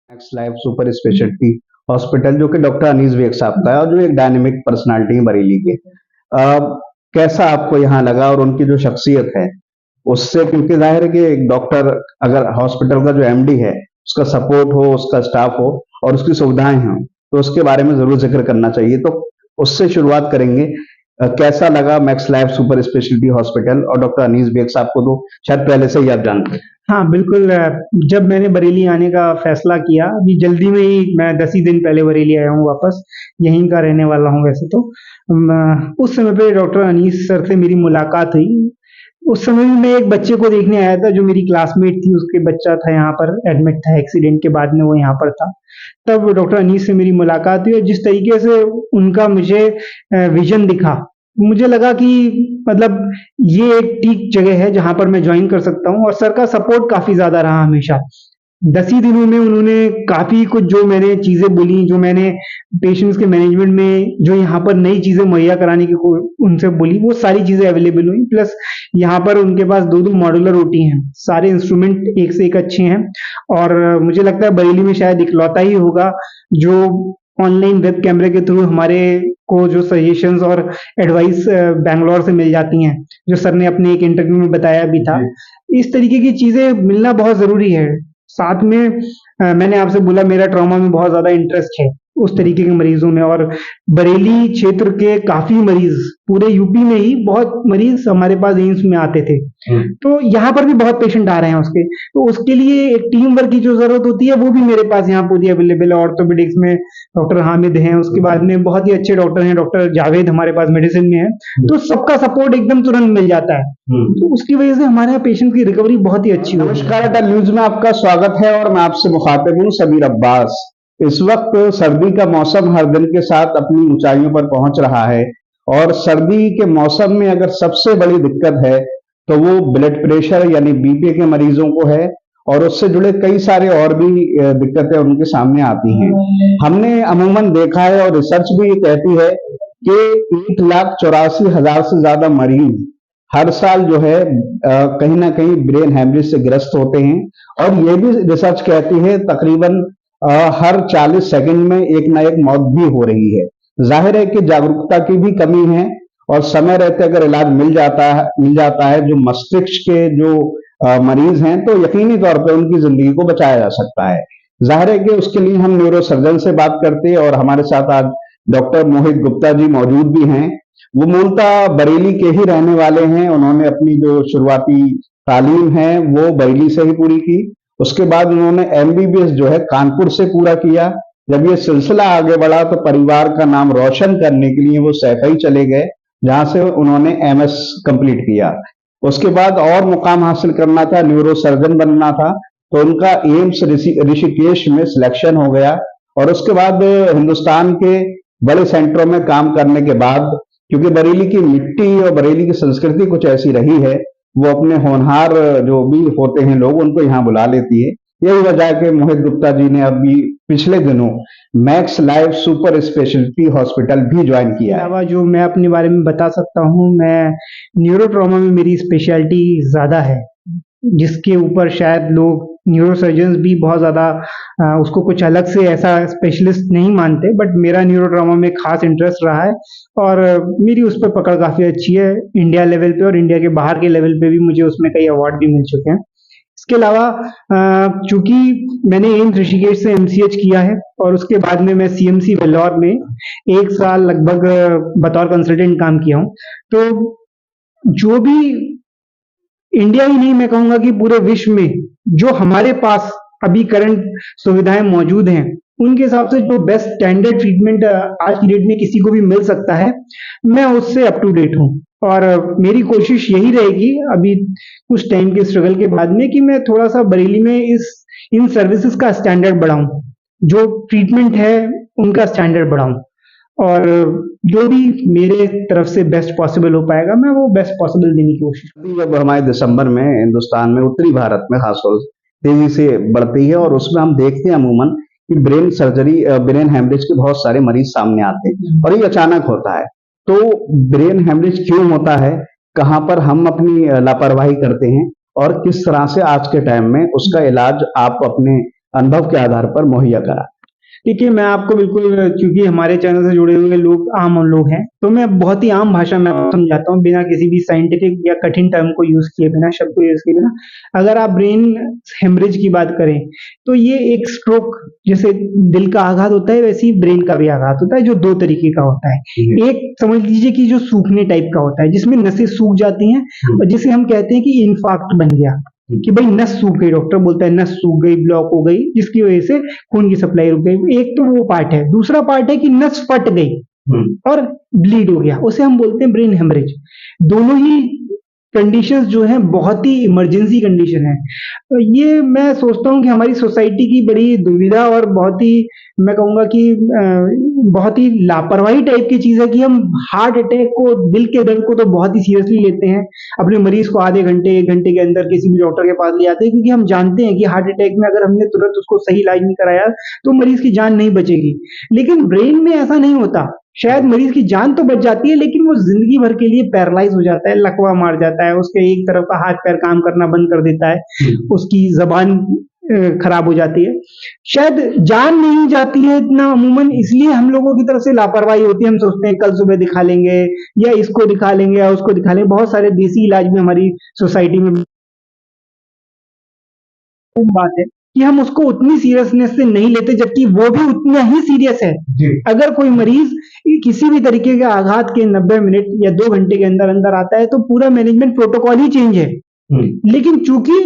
Max life super speciality hospital जो कि doctor Anees bag साहब का है और जो एक डायनेमिक पर्सनालिटी है बरेली के। कैसा आपको यहाँ लगा और उनकी जो शख्सियत है उससे, क्योंकि जाहिर है कि एक डॉक्टर अगर हॉस्पिटल का जो एमडी है उसका सपोर्ट हो, उसका स्टाफ हो और उसकी सुविधाएं हों तो उसके बारे में जरूर जिक्र करना चाहिए। तो उससे शुरुआत करेंगे। कैसा लगा max life super speciality hospital और डॉक्टर अनीस बेग साहब को तो शायद पहले से ही आप जानते हैं। हाँ, बिल्कुल। जब मैंने बरेली आने का फैसला किया, अभी जल्दी में ही मैं 10 ही दिन पहले बरेली आया हूँ वापस, यहीं का रहने वाला हूँ वैसे तो। उस समय पे डॉक्टर अनीस सर से मेरी मुलाकात हुई। उस समय भी मैं एक बच्चे को देखने आया था जो मेरी क्लासमेट थी, उसके बच्चा था यहाँ पर एडमिट था, एक्सीडेंट के बाद में वो यहाँ पर था। तब डॉक्टर अनीस से मेरी मुलाकात हुई और जिस तरीके से उनका मुझे विज़न दिखा, मुझे लगा कि मतलब ये एक ठीक जगह है जहाँ पर मैं जॉइन कर सकता हूँ और सर का सपोर्ट काफ़ी ज़्यादा रहा हमेशा। 10 ही दिनों में उन्होंने काफ़ी कुछ जो मैंने चीज़ें बोली, जो मैंने पेशेंट्स के मैनेजमेंट में जो यहाँ पर नई चीज़ें मुहैया कराने की उनसे बोली, वो सारी चीज़ें अवेलेबल हुई। प्लस यहाँ पर उनके पास 2-2 मॉड्यूलर ओटी हैं, सारे इंस्ट्रूमेंट एक से एक अच्छे हैं और मुझे लगता है बरेली में शायद इकलौता ही होगा जो ऑनलाइन वेब कैमरे के थ्रू हमारे को जो सजेशंस और एडवाइस बैंगलोर से मिल जाती हैं, जो सर ने अपने एक इंटरव्यू में बताया भी था। इस तरीके की चीज़ें मिलना बहुत ज़रूरी है। साथ में मैंने आपसे बोला मेरा ट्रॉमा में बहुत ज़्यादा इंटरेस्ट है, उस तरीके के मरीजों में, और बरेली क्षेत्र के काफ़ी मरीज, पूरे यूपी में ही बहुत मरीज हमारे पास एम्स में आते थे। तो यहाँ पर भी बहुत पेशेंट आ रहे हैं उसके, तो उसके लिए एक टीम वर्क की जो ज़रूरत होती है वो भी मेरे पास यहाँ पूरी अवेलेबल है। ऑर्थोपेडिक्स में डॉक्टर हामिद हैं, उसके बाद में बहुत ही अच्छे डॉक्टर हैं, डॉक्टर जावेद हमारे पास मेडिसिन में है, तो सबका सपोर्ट एकदम तुरंत मिल जाता है। तो उसकी वजह से हमारे यहाँ पेशेंट की रिकवरी बहुत ही अच्छी होती है। नमस्कार, अटल न्यूज में आपका स्वागत है और मैं आपसे मुखातिब हूँ सबीर अब्बास। इस वक्त सर्दी का मौसम हर दिन के साथ अपनी ऊंचाइयों पर पहुंच रहा है और सर्दी के मौसम में अगर सबसे बड़ी दिक्कत है तो वो ब्लड प्रेशर यानी बीपी के मरीजों को है और उससे जुड़े कई सारे और भी दिक्कतें उनके सामने आती हैं। हमने अमूमन देखा है और रिसर्च भी ये कहती है कि 1,84,000 से ज्यादा मरीज हर साल जो है कहीं ना कहीं ब्रेन हेमरेज से ग्रस्त होते हैं और ये भी रिसर्च कहती है तकरीबन हर 40 सेकंड में एक ना एक मौत भी हो रही है। जाहिर है कि जागरूकता की भी कमी है और समय रहते अगर इलाज मिल जाता है जो मस्तिष्क के जो मरीज हैं तो यकीनी तौर पर उनकी जिंदगी को बचाया जा सकता है। जाहिर है कि उसके लिए हम न्यूरो सर्जन से बात करते हैं और हमारे साथ आज डॉक्टर मोहित गुप्ता जी मौजूद भी हैं। वो मूलतः बरेली के ही रहने वाले हैं। उन्होंने अपनी जो शुरुआती तालीम है वो बरेली से ही पूरी की। उसके बाद उन्होंने एमबीबीएस जो है कानपुर से पूरा किया। जब ये सिलसिला आगे बढ़ा तो परिवार का नाम रोशन करने के लिए वो सैफई चले गए, जहां से उन्होंने एमएस कंप्लीट किया। उसके बाद और मुकाम हासिल करना था, न्यूरो सर्जन बनना था, तो उनका एम्स ऋषिकेश में सिलेक्शन हो गया। और उसके बाद हिंदुस्तान के बड़े सेंटरों में काम करने के बाद, क्योंकि बरेली की मिट्टी और बरेली की संस्कृति कुछ ऐसी रही है, वो अपने होनहार जो भी होते हैं लोग उनको यहाँ बुला लेती है। यही वजह है कि मोहित गुप्ता जी ने अभी पिछले दिनों max life super speciality hospital भी ज्वाइन किया है। जो मैं अपने बारे में बता सकता हूँ, मैं न्यूरो ट्रॉमा में मेरी स्पेशलिटी ज़्यादा है, जिसके ऊपर शायद लोग न्यूरो सर्जन्स भी बहुत ज़्यादा उसको कुछ अलग से ऐसा स्पेशलिस्ट नहीं मानते, बट मेरा न्यूरो ट्रॉमा में खास इंटरेस्ट रहा है और मेरी उस पर पकड़ काफ़ी अच्छी है इंडिया लेवल पे, और इंडिया के बाहर के लेवल पे भी मुझे उसमें कई अवार्ड भी मिल चुके हैं। इसके अलावा चूंकि मैंने एम्स ऋषिकेश से एमसीएच किया है और उसके बाद में मैं सीएमसी वेल्लोर में 1 साल लगभग बतौर कंसल्टेंट काम किया हूँ, तो जो भी इंडिया ही नहीं, मैं कहूंगा कि पूरे विश्व में जो हमारे पास अभी करंट सुविधाएं मौजूद हैं, उनके हिसाब से जो बेस्ट स्टैंडर्ड ट्रीटमेंट आज की डेट में किसी को भी मिल सकता है, मैं उससे अप टू डेट हूँ। और मेरी कोशिश यही रहेगी अभी कुछ टाइम के स्ट्रगल के बाद में कि मैं थोड़ा सा बरेली में इन सर्विसेज का स्टैंडर्ड बढ़ाऊं, जो ट्रीटमेंट है उनका स्टैंडर्ड बढ़ाऊं, और जो भी मेरे तरफ से बेस्ट पॉसिबल हो पाएगा मैं वो बेस्ट पॉसिबल देने की कोशिश अभी अब हमारे दिसंबर में हिंदुस्तान में उत्तरी भारत में खासतौर से तेजी से बढ़ती है और उसमें हम देखते हैं अमूमन कि ब्रेन सर्जरी ब्रेन हेमरेज के बहुत सारे मरीज सामने आते हैं और ये अचानक होता है। तो ब्रेन हेमरेज क्यों होता है, कहाँ पर हम अपनी लापरवाही करते हैं और किस तरह से आज के टाइम में उसका इलाज आप अपने अनुभव के आधार पर मुहैया करा। देखिए, मैं आपको बिल्कुल, क्योंकि हमारे चैनल से जुड़े हुए लोग आम लोग हैं, तो मैं बहुत ही आम भाषा में आपको समझाता हूँ, बिना किसी भी साइंटिफिक या कठिन टर्म को यूज़ किए बिना, शब्द को यूज़ किए बिना। अगर आप ब्रेन हेमरेज की बात करें, तो ये एक स्ट्रोक, जैसे दिल का आघात होता है, वैसे ही ब्रेन का भी आघात होता है, जो 2 तरीके का होता है। एक समझ लीजिए कि जो सूखने टाइप का होता है, जिसमें नसें सूख जाती हैं, और जिसे हम कहते हैं कि इन्फार्क्ट बन गया, कि भाई नस सूख गई, डॉक्टर बोलता है नस सूख गई, ब्लॉक हो गई, जिसकी वजह से खून की सप्लाई रुक गई। एक तो वो पार्ट है। दूसरा पार्ट है कि नस फट गई और ब्लीड हो गया, उसे हम बोलते हैं ब्रेन हेमरेज। दोनों ही कंडीशंस जो हैं बहुत ही इमरजेंसी कंडीशन है। तो ये मैं सोचता हूँ कि हमारी सोसाइटी की बड़ी दुविधा और बहुत ही, मैं कहूँगा कि बहुत ही लापरवाही टाइप की चीज़ है कि हम हार्ट अटैक को, दिल के दर्द को तो बहुत ही सीरियसली लेते हैं। अपने मरीज को आधे घंटे 1 घंटे के अंदर किसी भी डॉक्टर के पास ले जाते हैं, क्योंकि हम जानते हैं कि हार्ट अटैक में अगर हमने तुरंत उसको सही इलाज नहीं कराया तो मरीज की जान नहीं बचेगी। लेकिन ब्रेन में ऐसा नहीं होता। शायद मरीज की जान तो बच जाती है, लेकिन वो जिंदगी भर के लिए पैरालाइज हो जाता है, लकवा मार जाता है, उसके एक तरफ का हाथ पैर काम करना बंद कर देता है, उसकी जबान खराब हो जाती है। शायद जान नहीं जाती है इतना अमूमन, इसलिए हम लोगों की तरफ से लापरवाही होती है। हम सोचते हैं कल सुबह दिखा लेंगे, या इसको दिखा लेंगे, या उसको दिखा लेंगे। बहुत सारे देसी इलाज में हमारी सोसाइटी में बात है कि हम उसको उतनी सीरियसनेस से नहीं लेते, जबकि वो भी उतना ही सीरियस है। अगर कोई मरीज किसी भी तरीके के आघात के 90 मिनट या 2 घंटे के अंदर अंदर आता है, तो पूरा मैनेजमेंट प्रोटोकॉल ही चेंज है। लेकिन चूंकि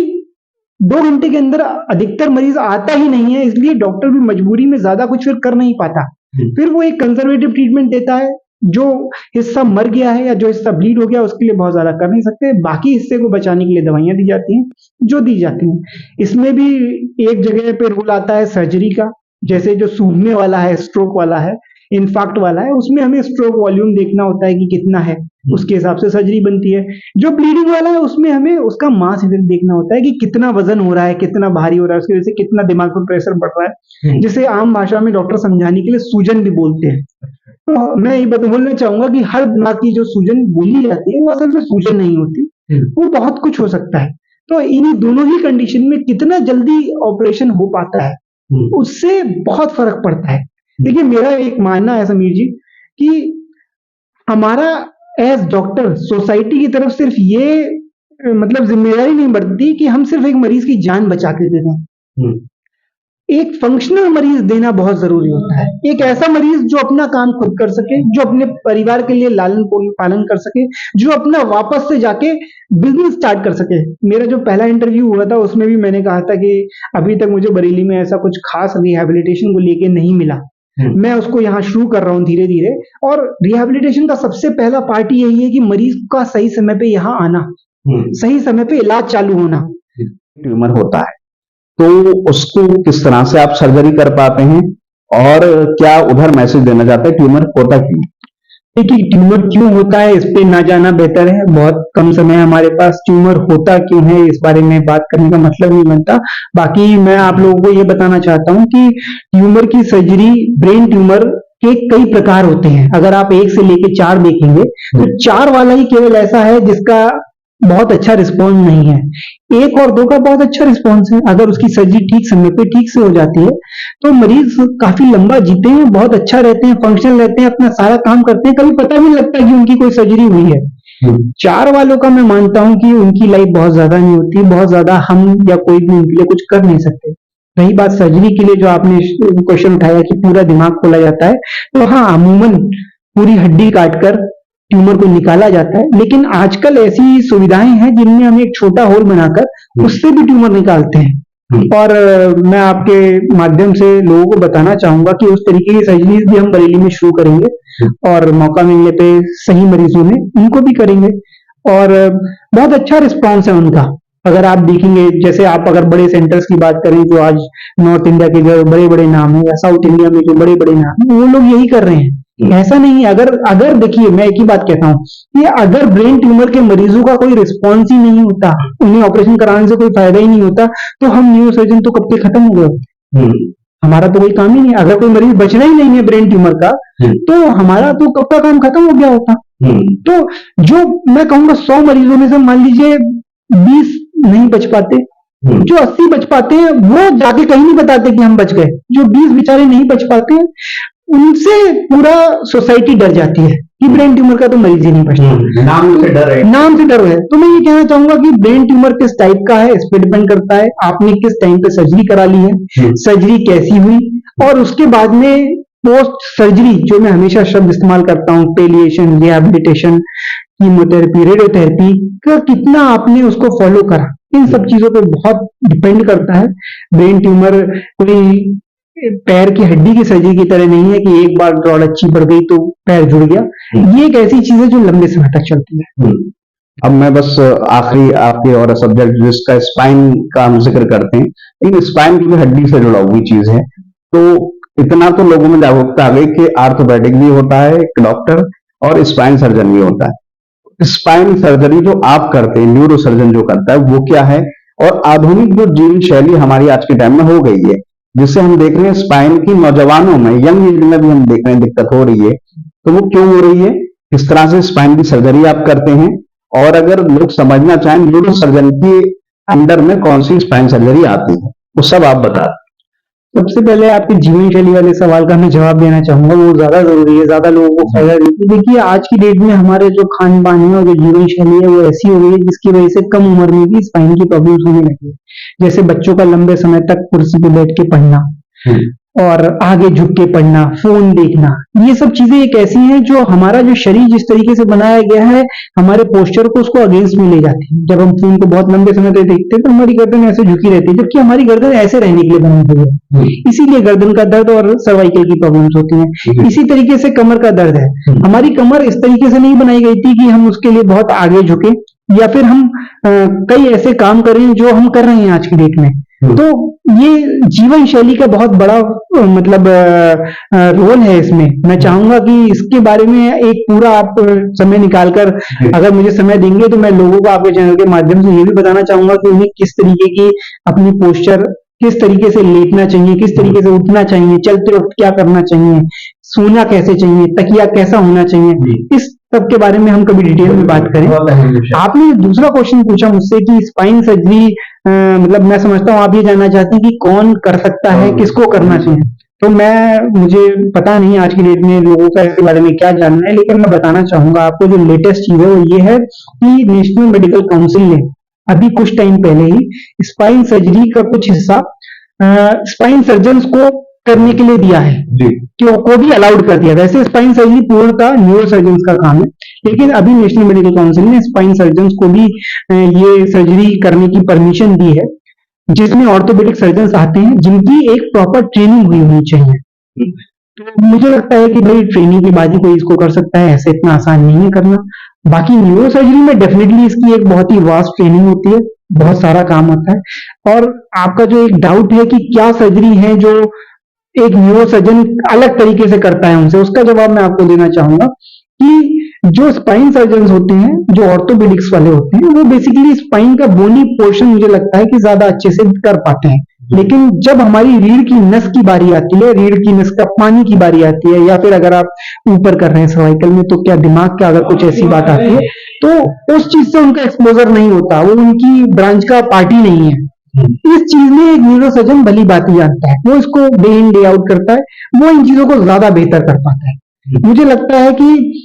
2 घंटे के अंदर अधिकतर मरीज आता ही नहीं है, इसलिए डॉक्टर भी मजबूरी में ज्यादा कुछ फिर कर नहीं पाता। फिर वो एक कंजर्वेटिव ट्रीटमेंट देता है। जो हिस्सा मर गया है या जो हिस्सा ब्लीड हो गया, उसके लिए बहुत ज्यादा कर नहीं सकते। बाकी हिस्से को बचाने के लिए दवाइयां दी जाती हैं, जो दी जाती हैं। इसमें भी एक जगह पे रूल आता है सर्जरी का, जैसे जो सूखने वाला है, स्ट्रोक वाला है, इन्फार्क्ट वाला है, उसमें हमें स्ट्रोक वॉल्यूम देखना होता है कि कितना है, उसके हिसाब से सर्जरी बनती है। जो ब्लीडिंग वाला है, उसमें हमें उसका मास इफेक्ट देखना होता है कि कितना वजन हो रहा है, कितना भारी हो रहा है, उसकी वजह से कितना दिमाग पर प्रेशर बढ़ रहा है, जिसे आम भाषा में डॉक्टर समझाने के लिए सूजन भी बोलते हैं। तो मैं ये बोलना चाहूंगा कि हर दिमाग की जो सूजन बोली जाती है, वो असल में सूजन नहीं होती, वो बहुत कुछ हो सकता है। तो इन्हीं दोनों ही कंडीशन में कितना जल्दी ऑपरेशन हो पाता है, उससे बहुत फर्क पड़ता है। देखिए, मेरा एक मानना है समीर जी, कि हमारा एज डॉक्टर सोसाइटी की तरफ सिर्फ ये मतलब जिम्मेदारी नहीं बढ़ती कि हम सिर्फ एक मरीज की जान बचा के दे दें। एक फंक्शनल मरीज देना बहुत जरूरी होता है। एक ऐसा मरीज जो अपना काम खुद कर सके, जो अपने परिवार के लिए लालन पालन कर सके, जो अपना वापस से जाके बिजनेस स्टार्ट कर सके। मेरा जो पहला इंटरव्यू हुआ था, उसमें भी मैंने कहा था कि अभी तक मुझे बरेली में ऐसा कुछ खास रिहैबिलिटेशन को लेके नहीं मिला। मैं उसको यहाँ शुरू कर रहा हूँ धीरे धीरे। और रिहैबिलिटेशन का सबसे पहला पार्ट यही है कि मरीज का सही समय पे यहाँ आना, सही समय पे इलाज चालू होना। ट्यूमर होता है तो उसको किस तरह से आप सर्जरी कर पाते हैं, और क्या उधर मैसेज देना चाहते हैं, ट्यूमर होता क्यों? देखिए, ट्यूमर क्यों होता है इस पे ना जाना बेहतर है। बहुत कम समय है हमारे पास। ट्यूमर होता क्यों है इस बारे में बात करने का मतलब नहीं बनता। बाकी मैं आप लोगों को ये बताना चाहता हूँ कि ट्यूमर की सर्जरी, ब्रेन ट्यूमर के कई प्रकार होते हैं। अगर आप 1 से लेके 4 देखेंगे, तो 4 वाला ही केवल ऐसा है जिसका बहुत अच्छा रिस्पॉन्स नहीं है। 1 और 2 का बहुत अच्छा रिस्पॉन्स है। अगर उसकी सर्जरी ठीक समय पे ठीक से हो जाती है, तो मरीज काफी लंबा जीते हैं, बहुत अच्छा रहते हैं, फंक्शनल रहते हैं, अपना सारा काम करते हैं, कभी पता भी नहीं लगता कि उनकी कोई सर्जरी हुई है। 4 वालों का मैं मानता हूं कि उनकी लाइफ बहुत ज्यादा नहीं होती, बहुत ज्यादा हम या कोई भी उनके लिए कुछ कर नहीं सकते। रही बात सर्जरी के लिए जो आपने क्वेश्चन उठाया कि पूरा दिमाग खोला जाता है, तो हाँ, अमूमन पूरी हड्डी काटकर ट्यूमर को निकाला जाता है। लेकिन आजकल ऐसी सुविधाएं हैं जिनमें हम एक छोटा होल बनाकर उससे भी ट्यूमर निकालते हैं। और मैं आपके माध्यम से लोगों को बताना चाहूंगा कि उस तरीके की सर्जरीज भी हम बरेली में शुरू करेंगे, और मौका मिलने पे सही मरीजों में उनको भी करेंगे। और बहुत अच्छा रिस्पॉन्स है उनका। अगर आप देखेंगे, जैसे आप अगर बड़े सेंटर्स की बात करें, जो आज नॉर्थ इंडिया के जो बड़े बड़े नाम है, या साउथ इंडिया में जो बड़े बड़े नाम है, वो लोग यही कर रहे हैं। ऐसा नहीं है। अगर देखिए, मैं एक ही बात कहता हूँ कि अगर ब्रेन ट्यूमर के मरीजों का कोई रिस्पॉन्स ही नहीं होता, उन्हें ऑपरेशन कराने से कोई फायदा ही नहीं होता, तो हम न्यूरो सर्जन तो कब के खत्म हो गए। हमारा तो कोई काम ही नहीं। अगर कोई मरीज बचना ही नहीं है ब्रेन ट्यूमर का, तो हमारा तो कब का काम खत्म हो गया होता। तो जो मैं कहूंगा 100 मरीजों में से मान लीजिए 20 नहीं बच पाते, जो 80 बच पाते हैं वो जाके कहीं नहीं बताते कि हम बच गए, जो 20 बेचारे नहीं बच पाते हैं उनसे पूरा सोसाइटी डर जाती है कि ब्रेन ट्यूमर का तो मरीज ही नहीं बचता। नाम से डर है। नाम से डर है। तो मैं ये कहना चाहूंगा कि ब्रेन ट्यूमर किस टाइप का है इस पे डिपेंड करता है, आपने किस टाइम पे सर्जरी करा ली है, सर्जरी कैसी हुई, और उसके बाद में पोस्ट सर्जरी, जो मैं हमेशा शब्द इस्तेमाल करता हूँ, पेलिएशन, रिहैबिलिटेशन, कीमोथेरेपी, रेडियोथेरेपी का कितना आपने उसको फॉलो करा, इन सब चीजों पे बहुत डिपेंड करता है। ब्रेन ट्यूमर कोई पैर की हड्डी की सर्जरी की तरह नहीं है कि एक बार रॉड अच्छी बढ़ गई तो पैर जुड़ गया। ये एक ऐसी चीज है जो लंबे समय तक चलती है। अब मैं बस आखिरी आपके और सब्जेक्ट जिसका स्पाइन का हम जिक्र करते हैं, लेकिन स्पाइन की भी हड्डी से जुड़ा हुई चीज है, तो इतना तो लोगों में जागरूकता आ गई कि आर्थोपेडिक भी होता है एक डॉक्टर और स्पाइन सर्जन भी होता है। स्पाइन सर्जरी जो आप करते हैं, न्यूरो सर्जन जो करता है, वो क्या है, और आधुनिक जो जीवन शैली हमारी आज के टाइम में हो गई है, जिससे हम देख रहे हैं स्पाइन की नौजवानों में, यंग एज में भी हम देख रहे हैं दिक्कत हो रही है, तो वो क्यों हो रही है, किस तरह से स्पाइन की सर्जरी आप करते हैं, और अगर लोग समझना चाहें न्यूरो सर्जन के अंडर में कौन सी स्पाइन सर्जरी आती है, वो सब आप बता। सबसे पहले आपके जीवन शैली वाले सवाल का मैं जवाब देना चाहूंगा, वो ज्यादा जरूरी है, ज्यादा लोगों को फायदा देती है। देखिए आज की डेट में हमारे जो खान पान है और जो जीवन शैली है वो ऐसी हो गई है जिसकी वजह से कम उम्र में भी स्पाइन की प्रॉब्लम्स होने लगी है। जैसे बच्चों का लंबे समय तक कुर्सी पे बैठ के पढ़ना और आगे झुक के पढ़ना, फोन देखना, ये सब चीजें एक ऐसी हैं जो हमारा जो शरीर जिस तरीके से बनाया गया है हमारे पोस्चर को उसको अगेंस्ट में ले जाती है। जब हम फोन को बहुत लंबे समय तक देखते हैं तो हमारी गर्दन ऐसे झुकी रहती है, जबकि हमारी गर्दन ऐसे रहने के लिए बनी हुई है। इसीलिए गर्दन का दर्द और सर्वाइकल की प्रॉब्लम्स होती हैं। इसी तरीके से कमर का दर्द है, हमारी कमर इस तरीके से नहीं बनाई गई थी कि हम उसके लिए बहुत आगे झुके या फिर हम कई ऐसे काम करें जो हम कर रहे हैं आज की डेट में। तो ये जीवन शैली का बहुत बड़ा मतलब रोल है इसमें। मैं चाहूंगा कि इसके बारे में एक पूरा आप समय निकालकर अगर मुझे समय देंगे तो मैं लोगों को आपके चैनल के माध्यम से ये भी बताना चाहूंगा कि उन्हें किस तरीके की अपनी पोस्चर, किस तरीके से लेटना चाहिए, किस तरीके से उठना चाहिए, चलते वक्त क्या करना चाहिए, सोना कैसे चाहिए, तकिया कैसा होना चाहिए, इस सब के बारे में हम कभी डिटेल में बात करें। आपने दूसरा क्वेश्चन पूछा मुझसे कि स्पाइन सर्जरी मतलब मैं समझता हूँ आप ये जानना चाहते हैं कि कौन कर सकता है, किसको करना चाहिए। तो मुझे पता नहीं आज की डेट में लोगों का इसके बारे में क्या जानना है, लेकिन मैं बताना चाहूंगा आपको जो लेटेस्ट चीज है वो ये है कि नेशनल मेडिकल काउंसिल ने अभी कुछ टाइम पहले ही स्पाइन सर्जरी का कुछ हिस्सा स्पाइन सर्जन्स को करने के लिए दिया है, को भी अलाउड कर दिया। वैसे स्पाइन सर्जरी पूर्णतः न्यूरो सर्जन्स का काम है, लेकिन अभी नेशनल मेडिकल काउंसिल ने स्पाइन सर्जन्स को भी ये सर्जरी करने की परमिशन दी है, जिसमें ऑर्थोपेडिक सर्जन्स आते हैं जिनकी एक प्रॉपर ट्रेनिंग हुई होनी चाहिए। तो मुझे लगता है कि भाई ट्रेनिंग के बाद ही कोई इसको कर सकता है, ऐसे इतना आसान नहीं है करना। बाकी न्यूरो सर्जरी में डेफिनेटली इसकी एक बहुत ही वास्ट ट्रेनिंग होती है, बहुत सारा काम होता है। और आपका जो एक डाउट है कि क्या सर्जरी है जो एक न्यूरो सर्जन अलग तरीके से करता है उनसे, उसका जवाब मैं आपको देना चाहूंगा कि जो स्पाइन सर्जन होते हैं, जो ऑर्थोपेडिक्स वाले होते हैं, वो बेसिकली स्पाइन का बोनी पोर्शन मुझे लगता है कि ज्यादा अच्छे से कर पाते हैं। लेकिन जब हमारी रीढ़ की नस की बारी आती है, रीढ़ की नस का पानी की बारी आती है, या फिर अगर आप ऊपर कर रहे हैं सर्वाइकल में, तो क्या दिमाग का अगर कुछ ऐसी बात आती है तो उस चीज से उनका एक्सपोजर नहीं होता, वो उनकी ब्रांच का पार्ट ही नहीं है। इस चीज में एक न्यूरो सर्जन भली बात ही जानता है, वो इसको डे इन डे आउट करता है, वो इन चीजों को ज्यादा बेहतर कर पाता है। मुझे लगता है कि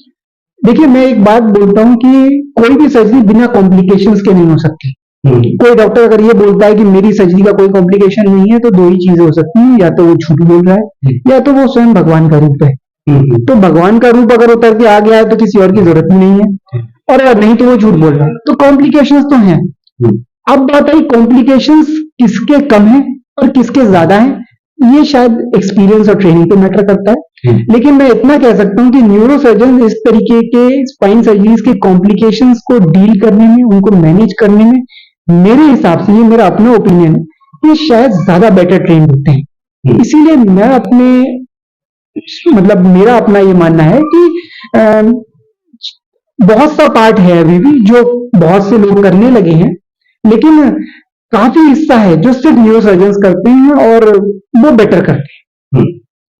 देखिए मैं एक बात बोलता हूं कि कोई भी सर्जरी बिना कॉम्प्लिकेशंस के नहीं हो सकती। कोई डॉक्टर अगर ये बोलता है कि मेरी सर्जरी का कोई कॉम्प्लिकेशन नहीं है, तो दो ही चीजें हो सकती हैं, या तो वो झूठ बोल रहा है या तो वो स्वयं भगवान का रूप है। तो भगवान का रूप अगर उतर के आ गया है तो किसी और की जरूरत ही नहीं है, और अगर नहीं तो वो झूठ बोल रहा है। तो कॉम्प्लिकेशंस तो हैं। अब बात आई कॉम्प्लिकेशंस किसके कम है और किसके ज्यादा है, ये शायद एक्सपीरियंस और ट्रेनिंग पे मैटर करता है। लेकिन मैं इतना कह सकता हूं कि न्यूरो सर्जन इस तरीके के स्पाइन सर्जरीज के कॉम्प्लिकेशंस को डील करने में, उनको मैनेज करने में, मेरे हिसाब से, ये मेरा अपना ओपिनियन है, ये शायद ज्यादा बेटर ट्रेन होते हैं। इसीलिए मैं अपने मतलब मेरा अपना ये मानना है कि बहुत सा पार्ट है अभी भी जो बहुत से लोग करने लगे हैं, लेकिन काफी हिस्सा है जो सिर्फ न्यूरो सर्जन्स करते हैं और वो बेटर करते हैं।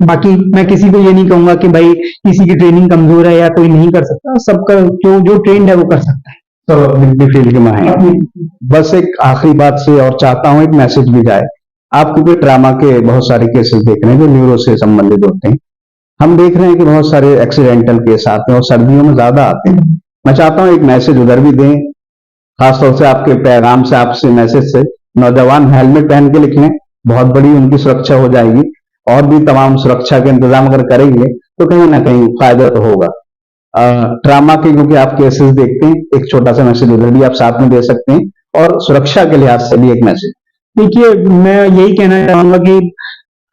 बाकी मैं किसी को ये नहीं कहूंगा कि भाई किसी की ट्रेनिंग कमजोर है या कोई नहीं कर सकता, सबका जो ट्रेंड है वो कर सकता है। तो अपनी फील्ड के माहिर। बस एक आखिरी बात से और चाहता हूं एक मैसेज भी जाए। आप क्योंकि ट्रामा के बहुत सारे केसेस देख रहे हैं जो न्यूरो से संबंधित होते हैं, हम देख रहे हैं कि बहुत सारे एक्सीडेंटल केस आते हैं और सर्दियों में ज्यादा आते हैं। मैं चाहता हूं एक मैसेज उधर भी दें, खासतौर से आपके पैगाम से, आपसे मैसेज से, नौजवान हेलमेट पहन के निकलें, बहुत बड़ी उनकी सुरक्षा हो जाएगी। और भी तमाम सुरक्षा के इंतजाम अगर करेंगे तो कहीं ना कहीं फायदा तो होगा। ट्रामा के क्योंकि आप केसेस देखते हैं, एक छोटा सा मैसेज उधर भी आप साथ में दे सकते हैं और सुरक्षा के लिहाज से भी एक मैसेज। देखिए, मैं यही कहना चाहूंगा कि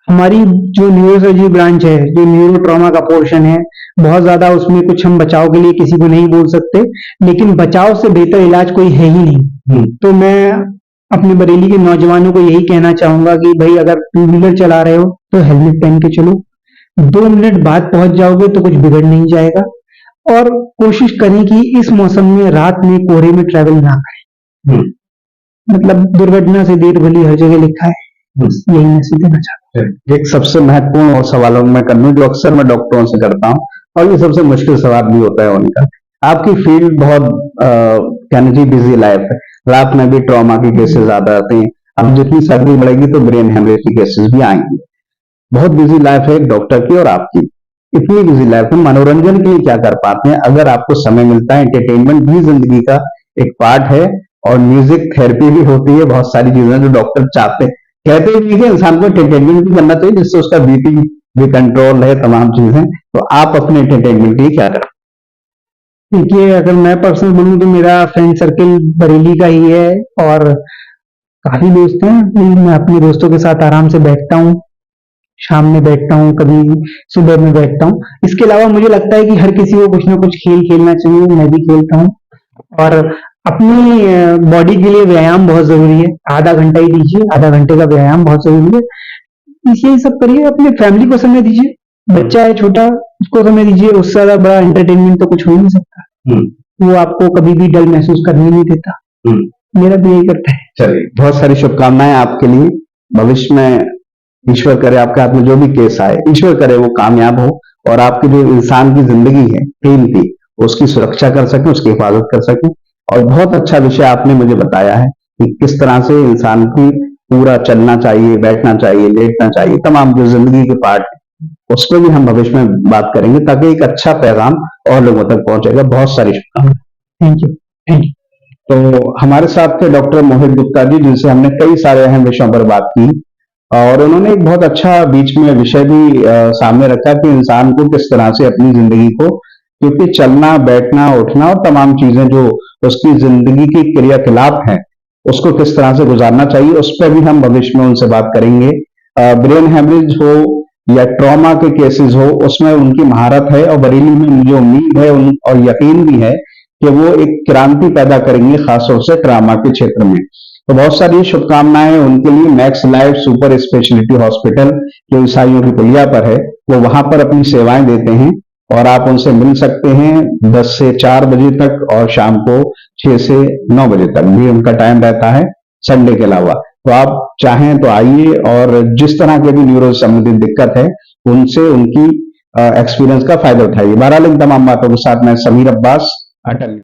हमारी जो न्यूरोसर्जरी ब्रांच है, जो न्यूरो ट्रॉमा का पोर्शन है, बहुत ज्यादा उसमें कुछ हम बचाव के लिए किसी को नहीं बोल सकते, लेकिन बचाव से बेहतर इलाज कोई है ही नहीं। तो मैं अपने बरेली के नौजवानों को यही कहना चाहूंगा कि भाई अगर टू व्हीलर चला रहे हो तो हेलमेट पहन के चलो, 2 मिनट बाद पहुंच जाओगे तो कुछ बिगड़ नहीं जाएगा। और कोशिश करें कि इस मौसम में रात में कोहरे में ट्रैवल ना करें। मतलब दुर्घटना से देर भली हर जगह लिखा है, बस यही मैसेज देना चाहता हूँ। एक सबसे महत्वपूर्ण और सवालों में कर लूं जो अक्सर मैं डॉक्टरों से करता हूं, और ये सबसे मुश्किल सवाल भी होता है उनका। आपकी फील्ड बहुत कहना चाहिए बिजी लाइफ है, रात में भी ट्रॉमा के केसेस ज्यादा आते हैं। अब जितनी सर्दी बढ़ेगी तो ब्रेन हेमरेज के केसेस भी आएंगे। बहुत बिजी लाइफ है एक डॉक्टर की और आपकी। इतनी बिजी लाइफ में मनोरंजन के लिए क्या कर पाते हैं? अगर आपको समय मिलता है, एंटरटेनमेंट भी जिंदगी का एक पार्ट है और म्यूजिक थेरेपी भी होती है, बहुत सारी चीजें जो डॉक्टर चाहते हैं। कहते हैं कि इंसान को एंटरटेनमेंट भी करना चाहिए जिससे उसका बीपी भी कंट्रोल है, तमाम चीजें। तो आप अपने एंटरटेनमेंट के लिए क्या करते देखिए, अगर मैं पर्सनल बोलूँ तो मेरा फ्रेंड सर्किल बरेली का ही है और काफी दोस्त हैं। मैं अपने दोस्तों के साथ आराम से बैठता हूँ, शाम में बैठता हूँ, कभी सुबह में बैठता हूँ। इसके अलावा मुझे लगता है कि हर किसी को कुछ ना कुछ खेल खेलना चाहिए, मैं भी खेलता हूँ। और अपनी बॉडी के लिए व्यायाम बहुत जरूरी है, आधा घंटा ही दीजिए, आधा घंटे का व्यायाम बहुत जरूरी है। यही सब करिए, अपने फैमिली को समय दीजिए, बच्चा है छोटा उसको समय दीजिए, उससे ज्यादा बड़ा एंटरटेनमेंट तो कुछ हो ही नहीं सकता। वो आपको कभी भी डल महसूस करने नहीं देता। मेरा भी यही करता है। चलिए, बहुत सारी शुभकामनाएं आपके लिए। भविष्य में ईश्वर करे आपके हाथ में जो भी केस आए, ईश्वर करे वो कामयाब हो और आपकी जो इंसान की जिंदगी है कीमती, उसकी सुरक्षा कर सकें, उसकी हिफाजत कर सकें। और बहुत अच्छा विषय आपने मुझे बताया है कि किस तरह से इंसान की पूरा चलना चाहिए, बैठना चाहिए, लेटना चाहिए, तमाम जो जिंदगी के पार्ट है उस पर भी हम भविष्य में बात करेंगे ताकि एक अच्छा पैगाम और लोगों तक पहुंचेगा। बहुत सारी शुभकामनाएं। Thank you. Thank you. तो हमारे साथ थे डॉक्टर मोहित गुप्ता जी, जिनसे हमने कई सारे अहम विषयों पर बात की और उन्होंने एक बहुत अच्छा बीच में विषय भी सामने रखा कि इंसान को किस तरह से अपनी जिंदगी को, क्योंकि चलना, बैठना, उठना और तमाम चीजें जो उसकी जिंदगी की क्रियाकलाप हैं उसको किस तरह से गुजारना चाहिए, उस पर भी हम भविष्य में उनसे बात करेंगे। ब्रेन हेमरेज हो या ट्रॉमा के केसेस हो, उसमें उनकी महारत है और बरेली में मुझे उम्मीद है और यकीन भी है कि वो एक क्रांति पैदा करेंगे, खासतौर से ट्रॉमा के क्षेत्र में। तो बहुत सारी शुभकामनाएं उनके लिए। Max life super speciality hospital जो ईसाइयों की पुलिया पर है, वो वहां पर अपनी सेवाएं देते हैं और आप उनसे मिल सकते हैं 10 से 4 बजे तक और शाम को 6 से 9 बजे तक भी उनका टाइम रहता है, संडे के अलावा। तो आप चाहें तो आइए और जिस तरह के भी न्यूरो संबंधित दिक्कत है उनसे उनकी एक्सपीरियंस का फायदा उठाइए। बहरहाल इन तमाम बातों के साथ मैं समीर अब्बास, अटल।